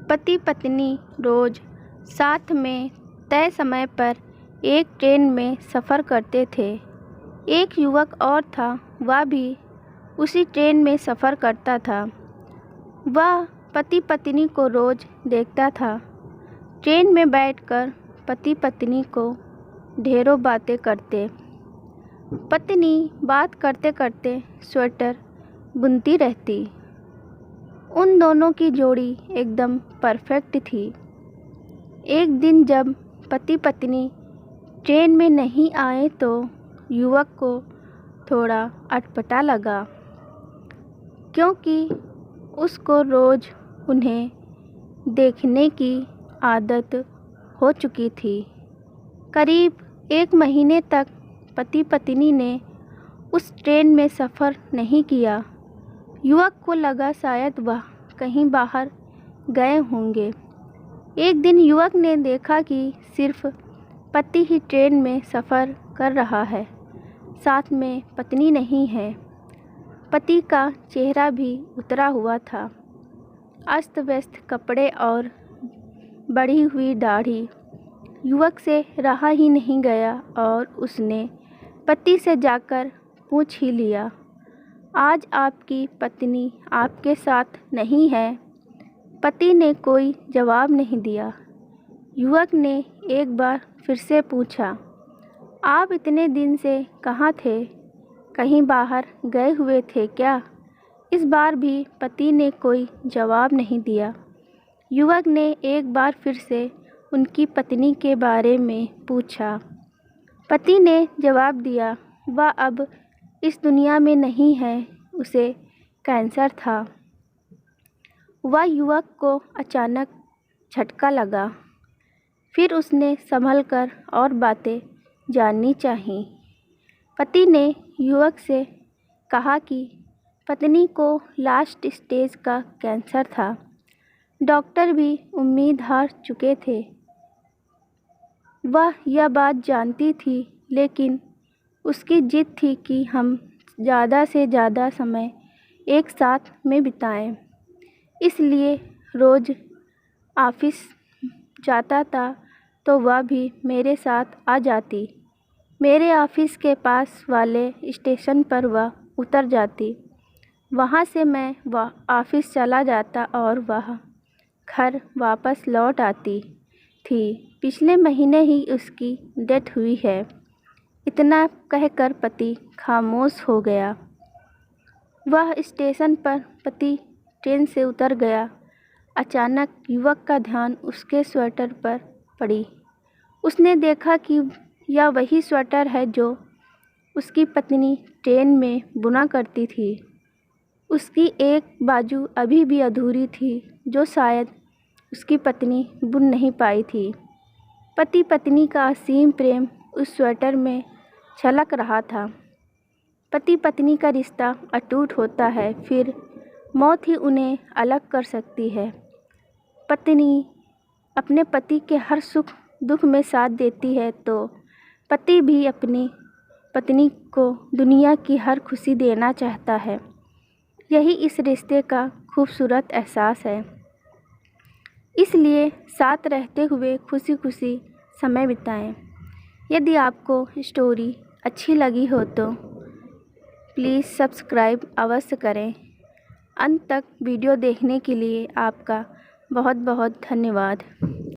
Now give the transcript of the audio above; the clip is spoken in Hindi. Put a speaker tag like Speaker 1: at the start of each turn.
Speaker 1: पति पत्नी रोज साथ में तय समय पर एक ट्रेन में सफ़र करते थे। एक युवक और था, वह भी उसी ट्रेन में सफ़र करता था। वह पति पत्नी को रोज देखता था। ट्रेन में बैठकर पति पत्नी को ढेरों बातें करते। पत्नी बात करते करते स्वेटर बुनती रहती। उन दोनों की जोड़ी एकदम परफेक्ट थी। एक दिन जब पति पत्नी ट्रेन में नहीं आए तो युवक को थोड़ा अटपटा लगा, क्योंकि उसको रोज़ उन्हें देखने की आदत हो चुकी थी। करीब 1 महीने तक पति पत्नी ने उस ट्रेन में सफ़र नहीं किया। युवक को लगा शायद वह कहीं बाहर गए होंगे। एक दिन युवक ने देखा कि सिर्फ पति ही ट्रेन में सफ़र कर रहा है, साथ में पत्नी नहीं है। पति का चेहरा भी उतरा हुआ था, अस्त व्यस्त कपड़े और बढ़ी हुई दाढ़ी। युवक से रहा ही नहीं गया और उसने पति से जाकर पूछ ही लिया, आज आपकी पत्नी आपके साथ नहीं है? पति ने कोई जवाब नहीं दिया। युवक ने एक बार फिर से पूछा, आप इतने दिन से कहाँ थे? कहीं बाहर गए हुए थे क्या? इस बार भी पति ने कोई जवाब नहीं दिया। युवक ने एक बार फिर से उनकी पत्नी के बारे में पूछा। पति ने जवाब दिया, वह अब इस दुनिया में नहीं है, उसे कैंसर था। वह युवक को अचानक झटका लगा। फिर उसने संभल कर और बातें जाननी चाहिए। पति ने युवक से कहा कि पत्नी को लास्ट स्टेज का कैंसर था। डॉक्टर भी उम्मीद हार चुके थे। वह यह बात जानती थी, लेकिन उसकी जिद थी कि हम ज़्यादा से ज़्यादा समय एक साथ में बिताएं। इसलिए रोज़ ऑफिस जाता था तो वह भी मेरे साथ आ जाती। मेरे ऑफिस के पास वाले स्टेशन पर वह उतर जाती। वहाँ से मैं वह ऑफिस चला जाता और वह घर वापस लौट आती थी। पिछले महीने ही उसकी डेथ हुई है। इतना कहकर पति खामोश हो गया। वह स्टेशन पर पति ट्रेन से उतर गया। अचानक युवक का ध्यान उसके स्वेटर पर पड़ी। उसने देखा कि यह वही स्वेटर है जो उसकी पत्नी ट्रेन में बुना करती थी। उसकी एक बाजू अभी भी अधूरी थी, जो शायद उसकी पत्नी बुन नहीं पाई थी। पति पत्नी का असीम प्रेम उस स्वेटर में छलक रहा था। पति पत्नी का रिश्ता अटूट होता है, फिर मौत ही उन्हें अलग कर सकती है। पत्नी अपने पति के हर सुख दुख में साथ देती है, तो पति भी अपनी पत्नी को दुनिया की हर खुशी देना चाहता है। यही इस रिश्ते का खूबसूरत एहसास है। इसलिए साथ रहते हुए खुशी खुशी समय बिताएं। यदि आपको स्टोरी अच्छी लगी हो तो प्लीज़ सब्सक्राइब अवश्य करें। अंत तक वीडियो देखने के लिए आपका बहुत बहुत धन्यवाद।